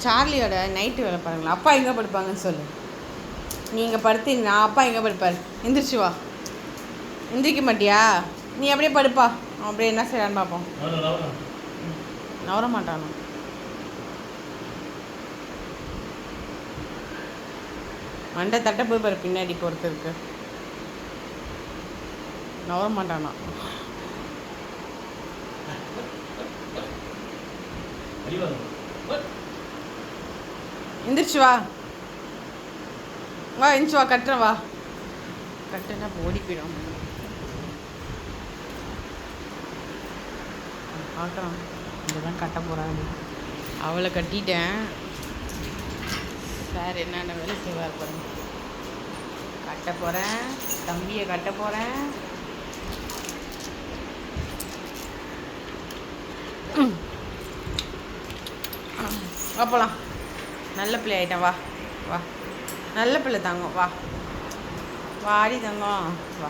சார்லியோட night வேலை பாருங்களா. அப்பா எங்கே படுப்பாங்கன்னு சொல்லு. நீங்கள் படுத்து நான் அப்பா எங்கே படுப்பார்? எந்திரிச்சு வா. எந்திரிக்க மாட்டியா? நீ அப்படியே படுப்பா. அப்படியே என்ன செய்யலான்னு பார்ப்போம். நவர மாட்டானோ? மண்டை தட்டை போய் பாரு பின்னாடி பொறுத்தருக்கு. நவர மாட்டானா? எந்திரிச்சு வா. வா எந்திரிச்சு வா. கட்டுறேன் வா. கட்டுனா ஓடி போயிடும். பார்க்கலாம். இதுதான் கட்ட போகிறாங்க. அவளை கட்டிட்டேன். சார் என்னென்ன வேலை செய்வார் பாருங்க. கட்ட போகிறேன். தம்பியை கட்ட போகிறேன். போகலாம். நல்ல பிள்ளை ஆகிட்டேன். வா வா. நல்ல பிள்ளை தங்கம். வா வாடி தங்கம். வா.